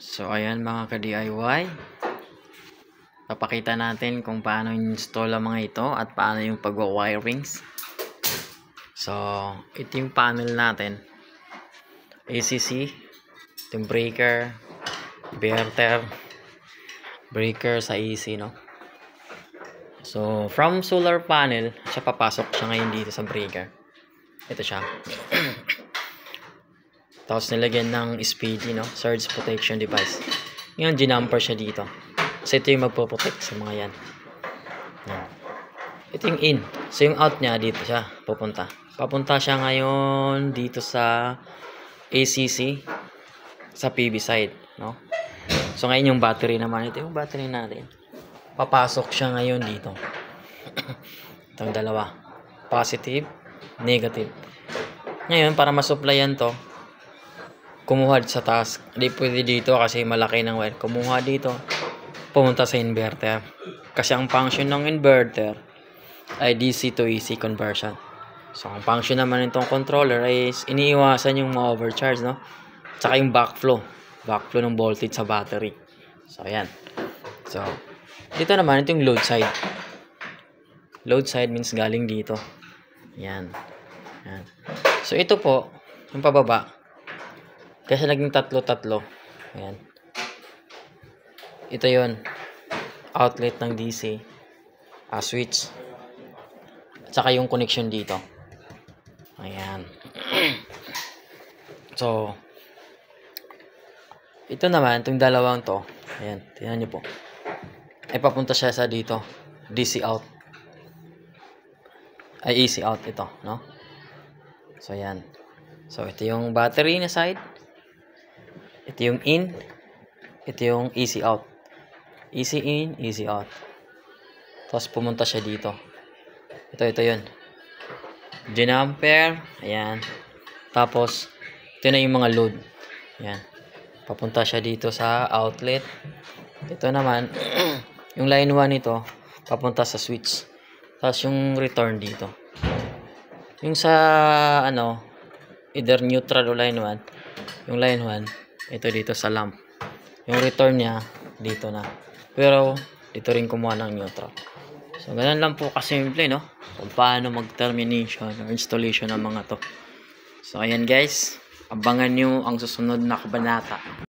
So ayan mga ka-DIY, papakita natin kung paano install ang mga ito at paano yung pag-wirings. So ito yung panel natin, ACC, ito yung breaker, inverter, breaker sa AC, no? So from solar panel siya, papasok siya ngayon dito sa breaker. Ito siya. Tapos nilagyan ng SPD, no? Surge protection device. Ngayon, ginamper siya dito. Kasi ito yung magpo-protect sa mga yan. Yan. Ito yung in. So yung out niya, dito siya pupunta. Papunta siya ngayon dito sa ACC, sa PV side, no? So ngayon yung battery naman. Ito yung battery natin. Papasok siya ngayon dito. Itong dalawa. Positive, negative. Ngayon, para masupplyan to, kumuha sa taas. Hindi pwede dito kasi malaki ng wire. Kumuha dito, pumunta sa inverter. Kasi ang function ng inverter ay DC to AC conversion. So ang function naman nitong controller ay iniiwasan yung ma-overcharge, no? Tsaka yung backflow ng voltage sa battery. So ayan. So dito naman, ito yung load side. Load side means galing dito. Ayan. Ayan. So ito po, yung pababa, kasi naging tatlo. Ayan. Ito yon, outlet ng DC, switch, at saka yung connection dito. Ayan. So ito naman, itong dalawang to, ayan, tingnan nyo po, ay papunta siya sa dito, DC out, ay AC out ito, no? So ayan. So ito yung battery na side, ito yung in, ito yung AC out. AC in, AC out. Tapos pumunta siya dito. Ito yun. Ginamper. Ayan. Tapos, ito na yung mga load. Ayan. Papunta siya dito sa outlet. Ito naman, yung line 1 nito, papunta sa switch. Tapos yung return dito. Yung sa, either neutral o line 1, yung line 1, ito dito sa lamp. Yung return niya dito na. Pero dito rin kumuha ng neutral. So ganun lang po kasimple, no? Kung paano mag-termination or installation ng mga to. So ayan guys, abangan nyo ang susunod na kabanata.